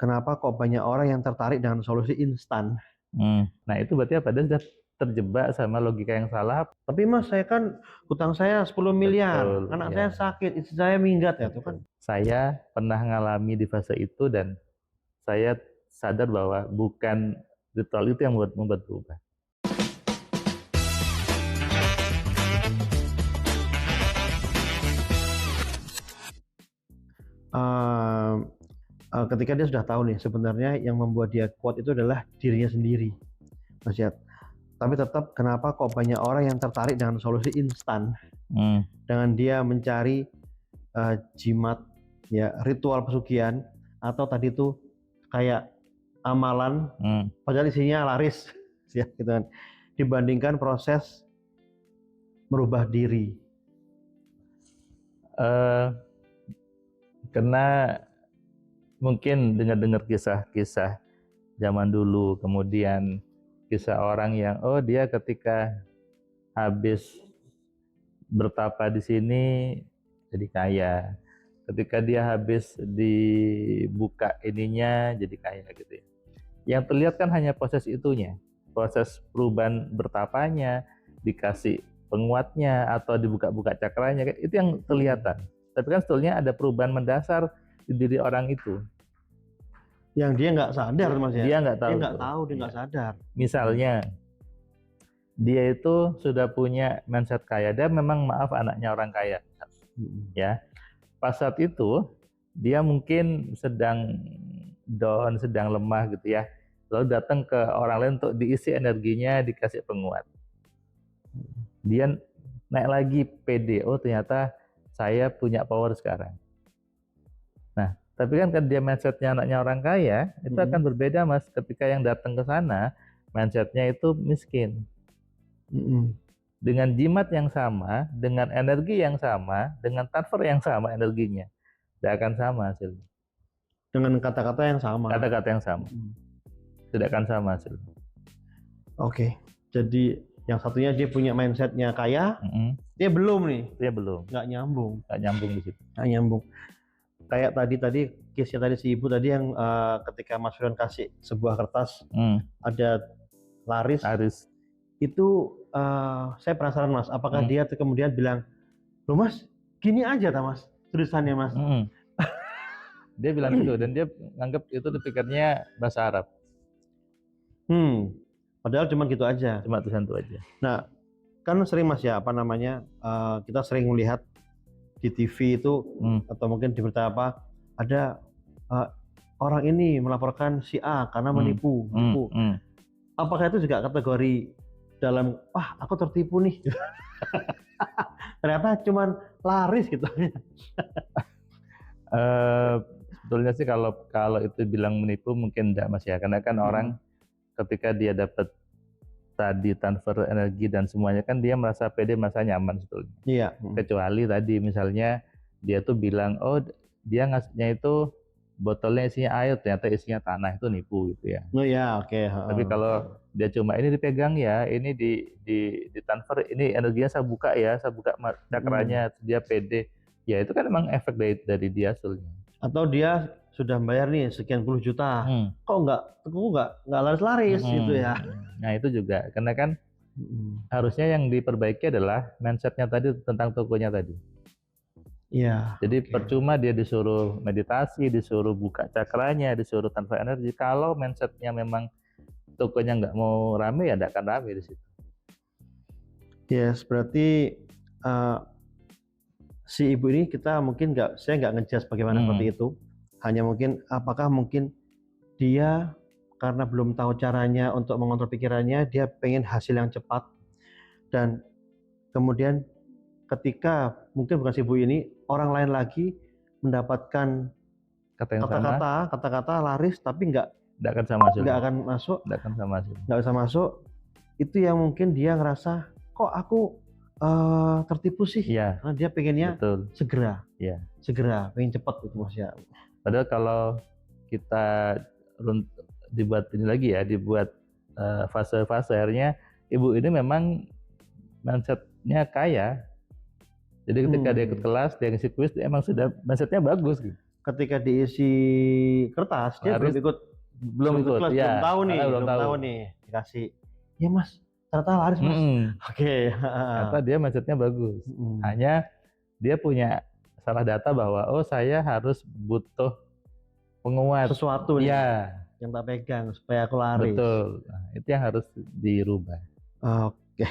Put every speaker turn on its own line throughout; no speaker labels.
kenapa kok banyak orang yang tertarik dengan solusi instan?
Nah itu berarti apa? Dia sudah terjebak sama logika yang salah.
Tapi Mas, saya kan hutang saya 10 miliar,
Betul,
anak
ya.
saya sakit, istri saya minggat ya, itu kan.
Saya pernah ngalami di fase itu dan saya sadar bahwa bukan ritual itu yang membuat berubah.
Ketika dia sudah tahu nih sebenarnya yang membuat dia kuat itu adalah dirinya sendiri, Mas ya. Tapi tetap kenapa kok banyak orang yang tertarik dengan solusi instan, dengan dia mencari jimat, ya, ritual pesugihan atau tadi tuh kayak amalan, padahal isinya laris, ya gitu kan, dibandingkan proses merubah diri.
Karena mungkin dengar-dengar kisah-kisah zaman dulu, kemudian kisah orang yang dia ketika habis bertapa di sini jadi kaya, ketika dia habis dibuka ininya jadi kaya gitu ya. Yang terlihat kan hanya proses itunya, proses perubahan bertapanya, dikasih penguatnya atau dibuka-buka cakranya, itu yang kelihatan. Tapi kan sebetulnya ada perubahan mendasar di diri orang itu
yang dia nggak sadar, Mas ya.
Dia nggak tahu,
dia nggak sadar.
Misalnya dia itu sudah punya mindset kaya, dia memang maaf anaknya orang kaya, ya. Pas saat itu dia mungkin sedang down, sedang lemah gitu ya. Lalu datang ke orang lain untuk diisi energinya, dikasih penguat. Dia naik lagi pede, ternyata saya punya power sekarang. Nah, tapi kan dia mindsetnya anaknya orang kaya, itu akan berbeda, Mas. Ketika yang datang ke sana, mindsetnya itu miskin. Dengan jimat yang sama, dengan energi yang sama, dengan transfer yang sama energinya, tidak akan sama hasilnya.
Dengan kata-kata yang sama.
Kata-kata yang sama, tidak akan sama hasilnya.
Oke, jadi yang satunya dia punya mindsetnya kaya, dia belum nih.
Dia belum.
Nggak nyambung.
Nggak nyambung di situ.
Nggak nyambung. Kayak tadi case-nya tadi si ibu tadi yang ketika Mas Firman kasih sebuah kertas, ada laris. Itu saya penasaran, Mas, apakah dia kemudian bilang, loh Mas, gini aja ta Mas tulisannya Mas. Dia bilang gitu dan dia nganggap itu dipikirnya bahasa Arab. Padahal cuma gitu aja. Cuma tulisan itu aja. Nah, kan sering Mas ya, kita sering melihat di TV itu atau mungkin di berita apa, ada orang ini melaporkan si A karena menipu. Apakah itu juga kategori dalam, aku tertipu nih. Ternyata cuman laris gitu.
Sebetulnya sih kalau itu bilang menipu mungkin enggak, Mas ya, karena kan orang ketika dia dapat tadi transfer energi dan semuanya kan dia merasa pede, merasa nyaman sebetulnya. Iya. Kecuali tadi misalnya dia tuh bilang, dia ngasihnya itu botolnya isinya air, ternyata isinya tanah, itu nipu gitu ya. Oh ya, oke. Tapi kalau dia cuma ini dipegang ya, ini di transfer, ini energinya saya buka cakranya, dia pede. Ya itu kan emang efek dari dia hasilnya. Atau dia sudah bayar nih sekian puluh juta, kok nggak laris-laris gitu ya. Nah itu juga, karena kan harusnya yang diperbaiki adalah mindsetnya tadi tentang tokonya tadi. Iya. Jadi percuma dia disuruh meditasi, disuruh buka cakranya, disuruh tanpa energi. Kalau mindsetnya memang tokonya nggak mau rame, ya nggak akan rame di situ. Yes, berarti si ibu ini saya nggak ngejudge bagaimana seperti itu. Hanya apakah mungkin dia karena belum tahu caranya untuk mengontrol pikirannya, dia pengen hasil yang cepat, dan kemudian ketika mungkin bukan si ibu ini, orang lain lagi mendapatkan kata-kata laris tapi nggak akan masuk, itu yang mungkin dia ngerasa, kok aku tertipu sih. Iya. Karena dia pengennya segera pengen cepat gitu Mas ya. Padahal kalau kita dibuat ini lagi ya, dibuat fase-fase, akhirnya ibu ini memang mindsetnya kaya. Jadi ketika dia ikut kelas, dia ngisi kuis, dia emang sudah mindsetnya bagus gitu.
ketika diisi kertas dia
Harus belum ikut,
kelas,
ya.
belum tahu nih,
Belum tahu
nih dikasih. Ya Mas, ternyata laris Mas. Oke.
Ternyata dia mindsetnya bagus. Hanya dia punya salah data bahwa oh saya harus butuh penguat
sesuatu nih
ya
yang tak pegang supaya aku laris.
Betul. Nah, itu yang harus dirubah.
Oke.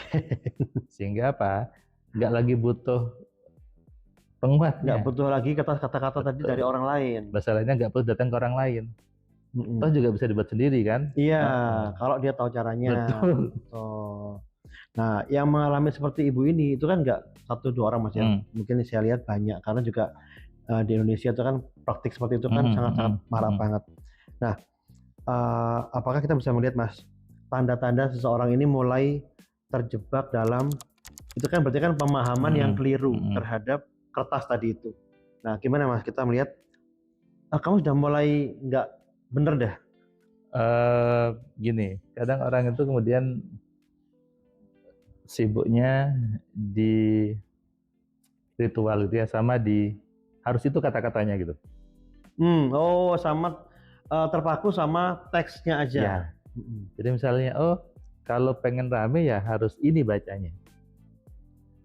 Sehingga apa? Nggak lagi butuh penguatnya.
Nggak butuh lagi kata-kata tadi dari orang lain.
Masalahnya nggak perlu datang ke orang lain. Toh juga bisa dibuat sendiri kan?
Iya, kalau dia tahu caranya.
Betul.
Nah, yang mengalami seperti ibu ini itu kan nggak 1-2 orang Mas ya. Mungkin saya lihat banyak karena juga di Indonesia itu kan praktik seperti itu kan sangat-sangat marak banget. Nah, apakah kita bisa melihat Mas tanda-tanda seseorang ini mulai terjebak dalam itu kan berarti kan pemahaman yang keliru terhadap kertas tadi itu. Nah, gimana Mas kita melihat kamu sudah mulai nggak bener dah?
Gini, kadang orang itu kemudian sibuknya di ritual gitu ya, sama di harus itu kata-katanya gitu.
Sama terpaku sama teksnya aja.
Ya. Jadi misalnya, oh kalau pengen rame ya harus ini bacanya.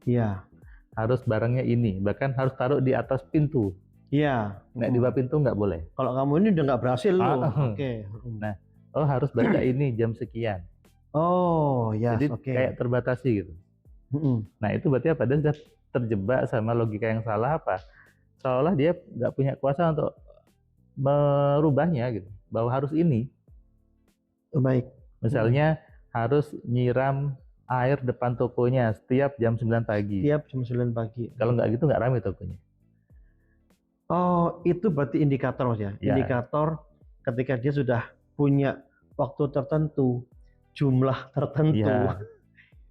Iya.
Harus barangnya ini, bahkan harus taruh di atas pintu.
Iya.
Nggak di bawah pintu nggak boleh.
Kalau kamu ini udah nggak berhasil loh. Oke.
Nah, oh harus baca ini jam sekian.
Oh ya.
Jadi kayak terbatasi gitu. Nah itu berarti apa? Dia sudah terjebak sama logika yang salah apa? Seolah dia nggak punya kuasa untuk merubahnya gitu. Bahwa harus ini.
Baik.
Misalnya harus nyiram air depan tokonya setiap jam 9 pagi.
Setiap jam 9 pagi.
Kalau nggak gitu nggak ramai tokonya.
Oh, itu berarti indikator Mas ya. Indikator ketika dia sudah punya waktu tertentu, jumlah tertentu.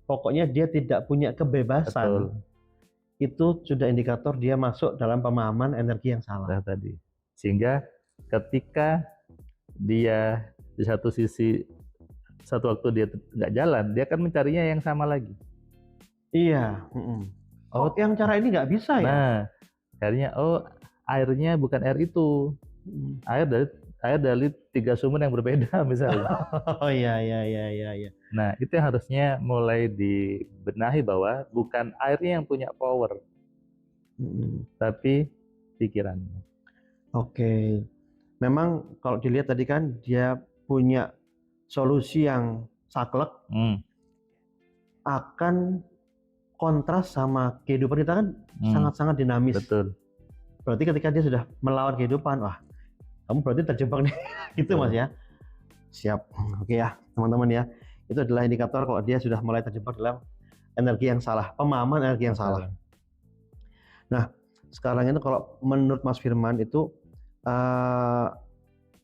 Pokoknya dia tidak punya kebebasan.
Betul.
Itu sudah indikator dia masuk dalam pemahaman energi yang salah.
Tadi. Sehingga ketika dia di satu sisi satu waktu dia nggak jalan, dia akan mencarinya yang sama lagi.
Iya. Oh, yang cara ini nggak bisa ya?
Nah, akhirnya airnya bukan air itu, air dari 3 sumber yang berbeda misalnya.
Oh iya.
Nah, itu yang harusnya mulai dibenahi bahwa bukan airnya yang punya power, tapi pikiran. Oke.
Memang kalau dilihat tadi kan dia punya solusi yang saklek, akan kontras sama kehidupan kita kan sangat-sangat dinamis.
Betul.
Berarti ketika dia sudah melawan kehidupan, wah kamu berarti terjebak nih, gitu Mas ya. Siap. Oke ya teman-teman ya, itu adalah indikator kalau dia sudah mulai terjebak dalam energi yang salah, pemahaman energi yang salah. Nah sekarang itu kalau menurut Mas Firman itu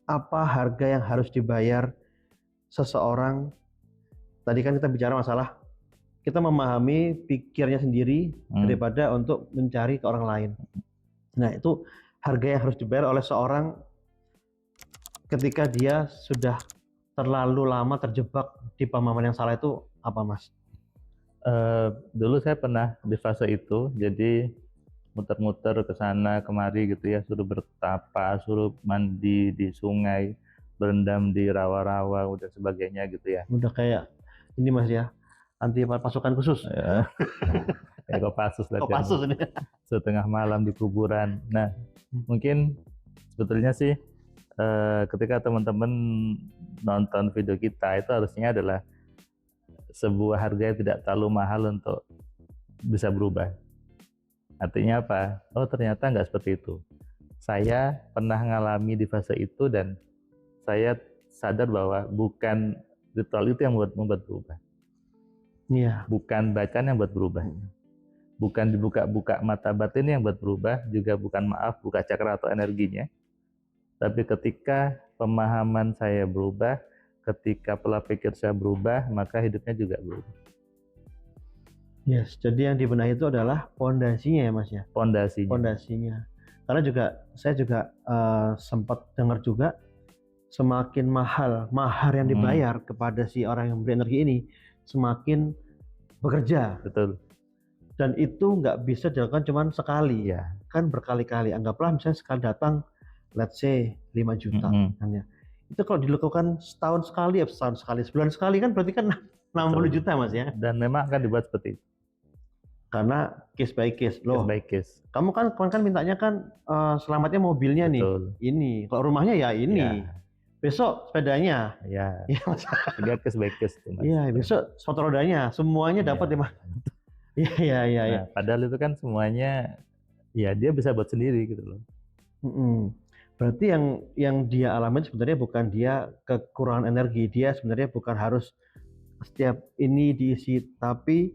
apa harga yang harus dibayar seseorang? Tadi kan kita bicara masalah kita memahami pikirnya sendiri daripada untuk mencari ke orang lain. Nah itu harga yang harus dibayar oleh seorang ketika dia sudah terlalu lama terjebak di pemahaman yang salah itu apa Mas?
Dulu saya pernah di fase itu, jadi muter-muter ke sana kemari gitu ya, suruh bertapa, suruh mandi di sungai, berendam di rawa-rawa dan sebagainya gitu ya.
Udah kayak ini Mas ya, anti pasukan khusus.
Kayak Kopassus ini. Setengah malam di kuburan. Nah, mungkin sebetulnya sih ketika teman-teman nonton video kita itu harusnya adalah sebuah harga yang tidak terlalu mahal untuk bisa berubah. Artinya apa? Oh ternyata nggak seperti itu. Saya pernah mengalami di fase itu dan saya sadar bahwa bukan ritual itu yang membuat berubah.
Iya.
Bukan bacaan yang buat berubah. Bukan dibuka-buka mata batin yang buat berubah, juga bukan buka cakra atau energinya. Tapi ketika pemahaman saya berubah, ketika pola pikir saya berubah, maka hidupnya juga berubah.
Yes, jadi yang dibenahi itu adalah pondasinya ya Mas ya?
Pondasinya.
Karena saya juga sempat dengar juga semakin mahar yang dibayar kepada si orang yang beri energi ini, semakin bekerja.
Betul.
Dan itu nggak bisa dilakukan cuma sekali,
ya.
Kan berkali-kali. Anggaplah misalnya sekali datang let's say 5 juta kan ya. Itu kalau dilakukan setahun sekali, sebulan sekali kan berarti kan 60 juta Mas ya.
Dan memang akan dibuat seperti itu.
Karena case by case loh.
Case by case.
Kamu kan mintanya kan selamatnya mobilnya
Betul.
nih. Ini. Kalau rumahnya ya ini. Ya. Besok sepedanya.
Ya. Tiga case by case.
Iya, besok sepatu rodanya. Semuanya dapat ya Mas. Iya.
Nah, padahal itu kan semuanya ya dia bisa buat sendiri gitu loh.
Berarti yang dia alami sebenarnya bukan dia kekurangan energi, dia sebenarnya bukan harus setiap ini diisi, tapi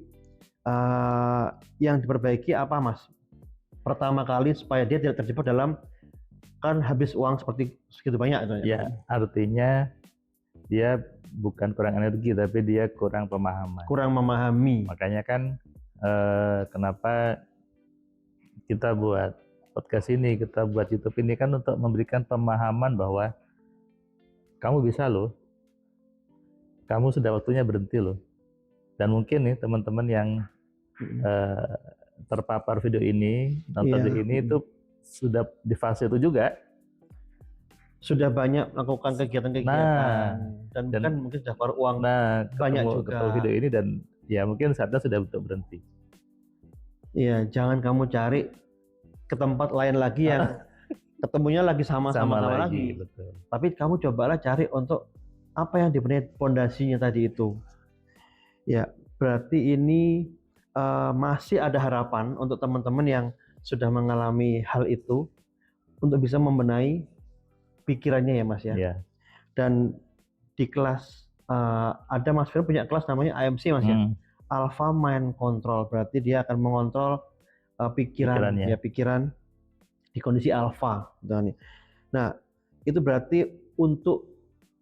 yang diperbaiki apa Mas? Pertama kali supaya dia tidak terjebak dalam kan habis uang segitu banyak itu
ya. Artinya dia bukan kurang energi tapi dia kurang pemahaman.
Kurang memahami.
Makanya kan kenapa kita buat podcast ini, kita buat YouTube ini kan untuk memberikan pemahaman bahwa kamu bisa loh. Kamu sudah waktunya berhenti loh. Dan mungkin nih teman-teman yang terpapar video ini, nonton video ini itu sudah di fase itu juga. Sudah
banyak melakukan kegiatan-kegiatan dan kan mungkin sudah keluar uang banyak juga.
Ketemu video ini dan ya mungkin saatnya sudah untuk berhenti.
Iya, jangan kamu cari ke tempat lain lagi yang ketemunya lagi sama-sama lagi.
Betul.
Tapi kamu cobalah cari untuk apa yang diberi pondasinya tadi itu. Ya, berarti ini masih ada harapan untuk teman-teman yang sudah mengalami hal itu untuk bisa membenahi pikirannya ya Mas ya.
Yeah.
Dan di kelas ada Mas Firman punya kelas namanya AMC Mas ya. Alpha Mind Control, berarti dia akan mengontrol pikiran di kondisi alpha. Nah, itu berarti untuk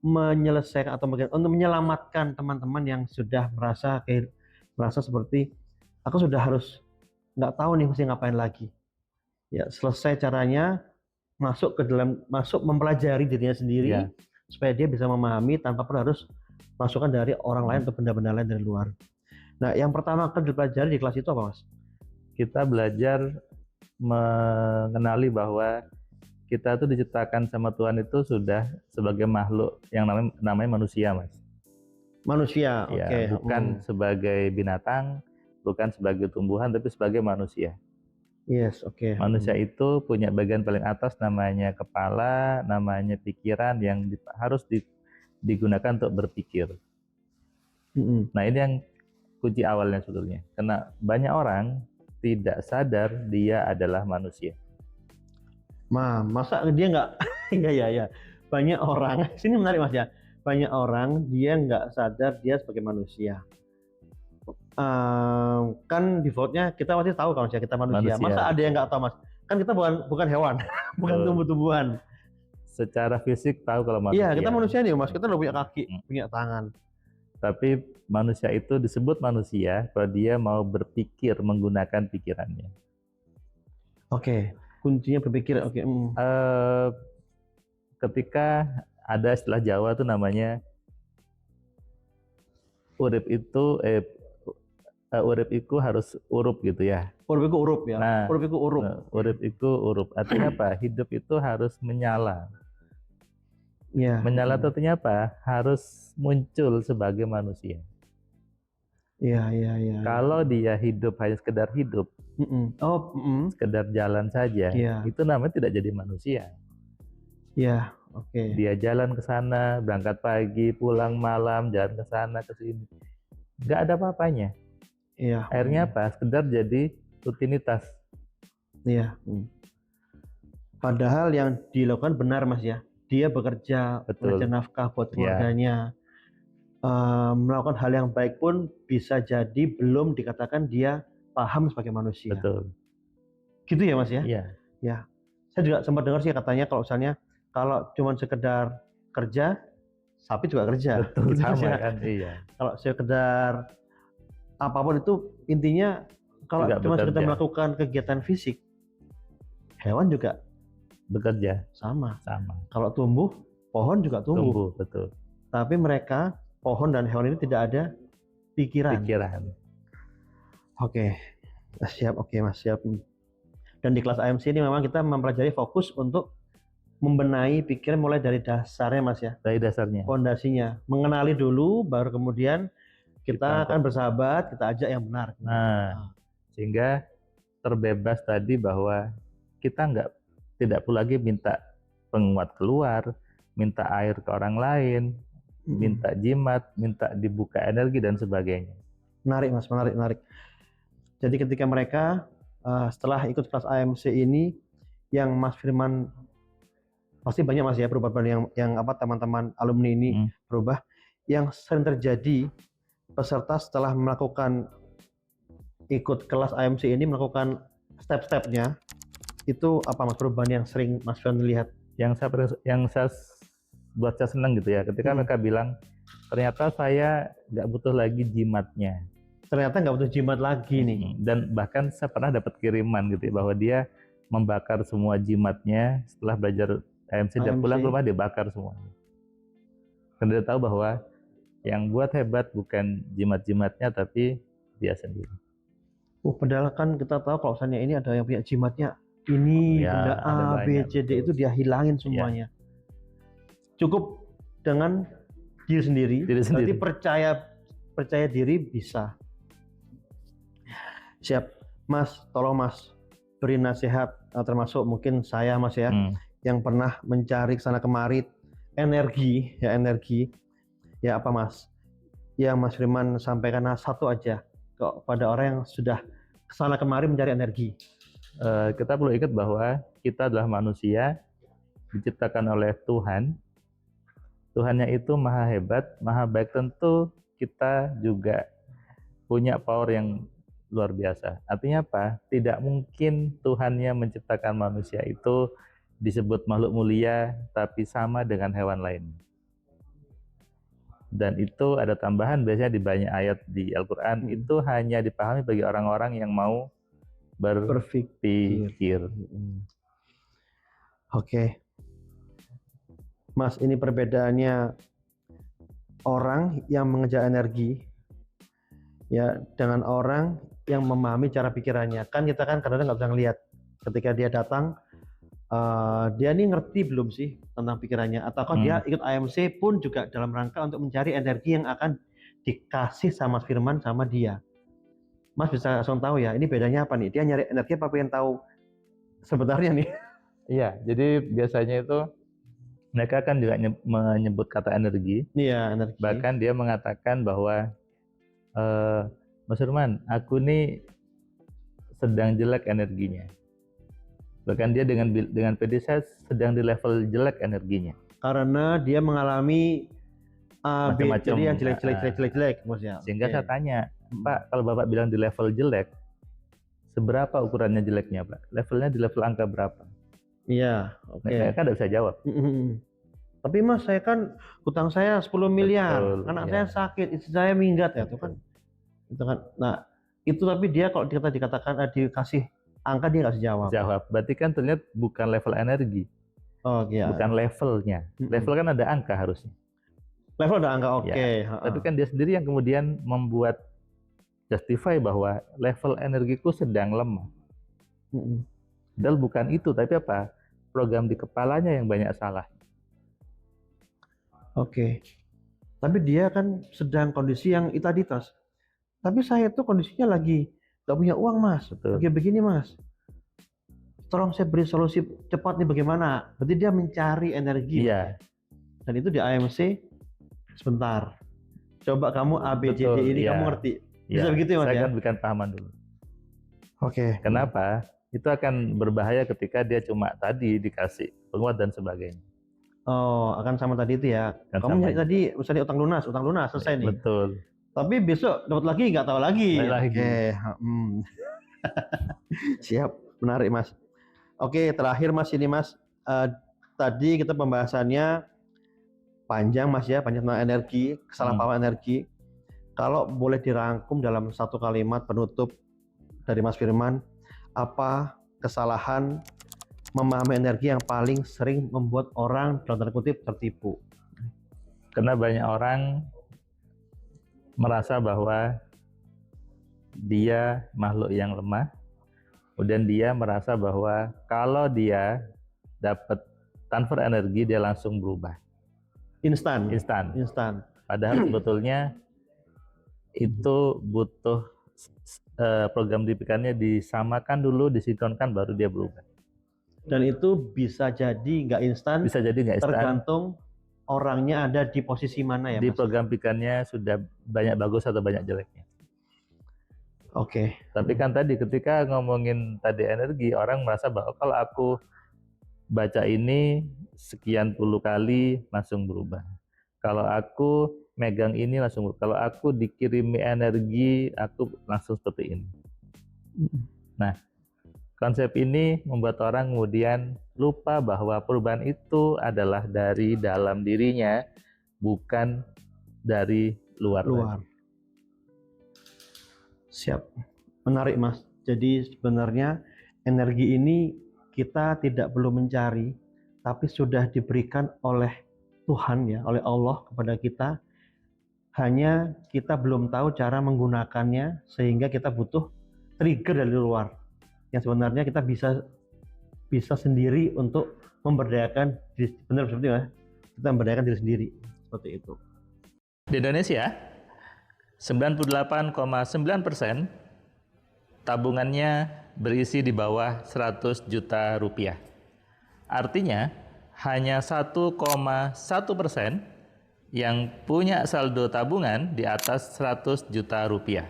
menyelesaikan atau untuk menyelamatkan teman-teman yang sudah merasa seperti aku sudah harus nggak tahu nih mesti ngapain lagi. Ya, selesai caranya masuk mempelajari dirinya sendiri supaya dia bisa memahami tanpa perlu harus masukan dari orang lain atau benda-benda lain dari luar. Nah, yang pertama akan dipelajari di kelas itu apa, Mas?
Kita belajar mengenali bahwa kita tuh diciptakan sama Tuhan itu sudah sebagai makhluk yang namanya manusia, Mas.
Manusia,
ya, oke. Bukan sebagai binatang, bukan sebagai tumbuhan, tapi sebagai manusia.
Yes, oke.
Manusia itu punya bagian paling atas namanya kepala, namanya pikiran yang harus digunakan untuk berpikir. Nah, ini yang kunci awalnya sebetulnya. Karena banyak orang tidak sadar dia adalah manusia.
Masa dia nggak? Iya. Banyak orang, sini menarik Mas ya. Banyak orang dia nggak sadar dia sebagai manusia. Kan defaultnya kita pasti tahu kalau kita manusia. Masa ada yang nggak tahu Mas? Kan kita bukan hewan, bukan tumbuh-tumbuhan.
Secara fisik tahu kalau manusia.
Iya, kita manusia nih Mas. Kita udah punya kaki, punya tangan.
Tapi manusia itu disebut manusia kalau dia mau berpikir menggunakan pikirannya.
Oke, kuncinya berpikir. Oke.
Ketika ada istilah Jawa tuh namanya urip itu harus urup gitu ya.
Urip itu urup ya.
Nah,
urip itu urup.
Urip itu urup. Artinya apa? Hidup itu harus menyala.
Ya.
Menyala itu artinya apa? Harus muncul sebagai manusia.
Iya.
Kalau dia hidup hanya sekedar hidup, sekedar jalan saja, itu namanya tidak jadi manusia.
Iya, oke.
Dia jalan ke sana, berangkat pagi, pulang malam, jalan ke sana ke sini, nggak ada apa-apanya.
Iya.
Akhirnya apa? Sekedar jadi rutinitas.
Iya. Padahal yang dilakukan benar Mas ya. Dia bekerja, mencari nafkah buat keluarganya, melakukan hal yang baik pun bisa jadi belum dikatakan dia paham sebagai manusia.
Betul.
Gitu ya Mas ya?
Iya.
Ya. Saya juga sempat dengar sih katanya kalau cuma sekedar kerja, sapi juga kerja.
Betul,
gitu
sama
ya.
kan? Iya.
Kalau sekedar apapun itu intinya kalau cuma sekedar melakukan kegiatan fisik, hewan juga
bekerja.
Sama. Kalau tumbuh, pohon juga tumbuh.
Betul.
Tapi mereka, pohon dan hewan ini tidak ada pikiran. Oke. Siap, oke Mas, siap. Dan di kelas AMC ini memang kita mempelajari fokus untuk membenahi pikiran mulai dari dasarnya Mas ya.
Dari dasarnya.
Fondasinya. Mengenali dulu, baru kemudian kita akan bersahabat, kita ajak yang benar.
Nah, sehingga terbebas tadi bahwa kita tidak perlu lagi minta penguat keluar, minta air ke orang lain, minta jimat, minta dibuka energi dan sebagainya.
Menarik Mas, menarik. Jadi ketika mereka setelah ikut kelas AMC ini, yang Mas Firman pasti banyak Mas ya perubahan yang apa teman-teman alumni ini berubah. Yang sering terjadi peserta setelah melakukan ikut kelas AMC ini melakukan step-stepnya, itu apa Mas perubahan yang sering Mas Firman lihat?
Yang saya buat saya senang gitu ya, ketika mereka bilang ternyata saya nggak butuh lagi jimatnya.
Ternyata nggak butuh jimat lagi nih.
Dan bahkan saya pernah dapat kiriman gitu ya, bahwa dia membakar semua jimatnya setelah belajar AMC, dia pulang ke rumah dia bakar semua. Karena dia tahu bahwa yang buat hebat bukan jimat-jimatnya tapi dia sendiri.
Padahal kan kita tahu kalau misalnya ini ada yang punya jimatnya, ini benda A, B, C, D itu dia hilangin semuanya. Cukup dengan diri sendiri. Berarti percaya diri bisa. Siap, Mas. Tolong Mas beri nasihat, termasuk mungkin saya Mas ya, yang pernah mencari kesana kemari energi ya apa Mas? Yang Mas Firman sampaikan satu aja kepada orang yang sudah kesana kemari mencari energi.
Kita perlu ingat bahwa kita adalah manusia diciptakan oleh Tuhan. Tuhannya itu maha hebat, maha baik. Tentu kita juga punya power yang luar biasa. Artinya apa? Tidak mungkin Tuhannya menciptakan manusia itu disebut makhluk mulia tapi sama dengan hewan lain. Dan itu ada tambahan biasanya di banyak ayat di Al-Quran, itu hanya dipahami bagi orang-orang yang mau berpikir.
Oke. Mas, ini perbedaannya orang yang mengejar energi ya dengan orang yang memahami cara pikirannya. Kan kita kan kadang-kadang nggak bisa ngelihat ketika dia datang, dia ini ngerti belum sih tentang pikirannya, ataukah dia ikut AMC pun juga dalam rangka untuk mencari energi yang akan dikasih sama Firman sama dia. Mas bisa langsung tahu ya, ini bedanya apa nih? Dia nyari energi apa pengen tahu sebenarnya nih?
Iya, jadi biasanya itu mereka kan juga menyebut kata energi.
Iya, energi.
Bahkan dia mengatakan bahwa Mas Firman, aku nih sedang jelek energinya. Bahkan dia dengan PD saya sedang di level jelek energinya.
Karena dia mengalami jadi yang jelek, maksudnya.
Sehingga saya tanya, Pak, kalau Bapak bilang di level jelek, seberapa ukurannya jeleknya, Pak? Levelnya di level angka berapa?
Iya, oke.
Saya kan tidak bisa jawab.
Tapi Mas, saya kan hutang saya 10 miliar, anak saya sakit, istri saya minggat ya, itu kan. Nah, itu tapi dia kalau kita dikatakan dikasih angka dia nggak jawab.
Berarti kan terlihat bukan level energi.
Oh iya.
Bukan levelnya. Level kan ada angka harusnya.
Level ada angka, oke.
Tapi kan dia sendiri yang kemudian membuat justify bahwa level energiku sedang lemah. Padahal bukan itu, tapi apa? Program di kepalanya yang banyak salah.
Oke. Tapi dia kan sedang kondisi yang itu tadi, Tos. Tapi saya tuh kondisinya lagi gak punya uang Mas, lagi begini Mas, tolong saya beri solusi cepat nih bagaimana. Berarti dia mencari energi.
Iya.
Dan itu di AMC sebentar, coba kamu ABCD ini kamu ngerti. Bisa begitu ya Mas?
Saya kan berikan pahaman dulu.
Oke.
Kenapa? Itu akan berbahaya ketika dia cuma tadi dikasih penguat dan sebagainya.
Oh, akan sama tadi itu ya. Kamu tadi misalnya utang lunas selesai nih.
Betul.
Tapi besok dapat lagi nggak tahu lagi. Oke. Siap, menarik Mas. Oke, terakhir Mas ini Mas, tadi kita pembahasannya panjang Mas ya, panjang tentang energi, kesalahpahaman energi. Kalau boleh dirangkum dalam satu kalimat penutup dari Mas Firman, apa kesalahan memahami energi yang paling sering membuat orang dalam tanda kutip tertipu?
Karena banyak orang merasa bahwa dia makhluk yang lemah, kemudian dia merasa bahwa kalau dia dapat transfer energi dia langsung berubah.
Instan.
Padahal sebetulnya itu butuh program didikannya disamakan dulu, disinkronkan, baru dia berubah.
Dan itu bisa jadi nggak instan.
Bisa jadi nggak instan.
Tergantung orangnya ada di posisi mana ya,
di
Mas?
program didikannya sudah banyak bagus atau banyak jeleknya.
Oke.
Tapi kan tadi ketika ngomongin tadi energi, orang merasa bahwa kalau aku baca ini sekian puluh kali langsung berubah. Kalau aku megang ini langsung berubah. Kalau aku dikirimi energi, aku langsung seperti ini. Nah, konsep ini membuat orang kemudian lupa bahwa perubahan itu adalah dari dalam dirinya, bukan dari luar.
Siap. Menarik, Mas. Jadi sebenarnya energi ini kita tidak perlu mencari, tapi sudah diberikan oleh Tuhan ya, oleh Allah kepada kita. Hanya kita belum tahu cara menggunakannya, sehingga kita butuh trigger dari luar. Yang sebenarnya kita bisa sendiri untuk memberdayakan diri, benar seperti itu ya. Kita memberdayakan diri sendiri, seperti itu.
Di Indonesia, 98,9% tabungannya berisi di bawah 100 juta rupiah. Artinya, hanya 1,1% yang punya saldo tabungan di atas 100 juta rupiah.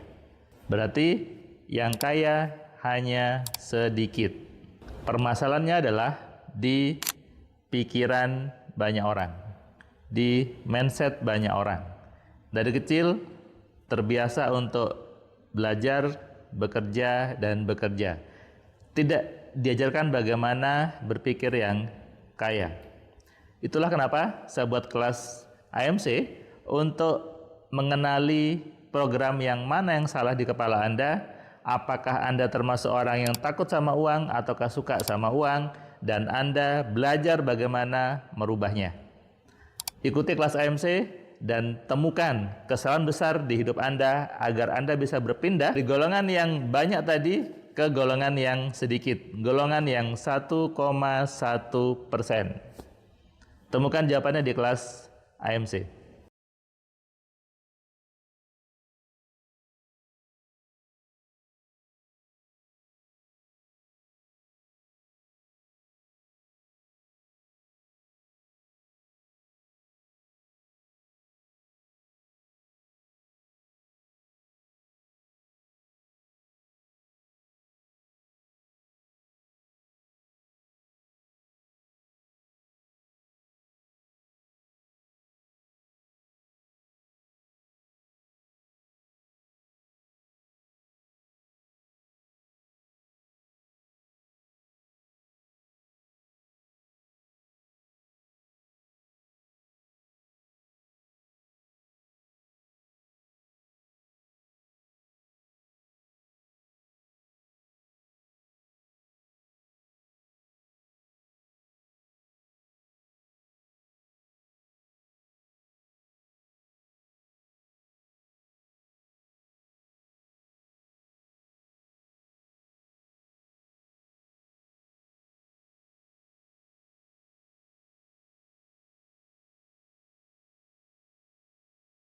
Berarti yang kaya hanya sedikit. Permasalahannya adalah di pikiran banyak orang, di mindset banyak orang. Dari kecil terbiasa untuk belajar, bekerja, dan bekerja. Tidak diajarkan bagaimana berpikir yang kaya. Itulah kenapa saya buat kelas AMC untuk mengenali program yang mana yang salah di kepala Anda, apakah Anda termasuk orang yang takut sama uang ataukah suka sama uang, dan Anda belajar bagaimana merubahnya. Ikuti kelas AMC dan temukan kesalahan besar di hidup Anda agar Anda bisa berpindah dari golongan yang banyak tadi ke golongan yang sedikit, golongan yang 1,1%. Temukan jawabannya di kelas AMC.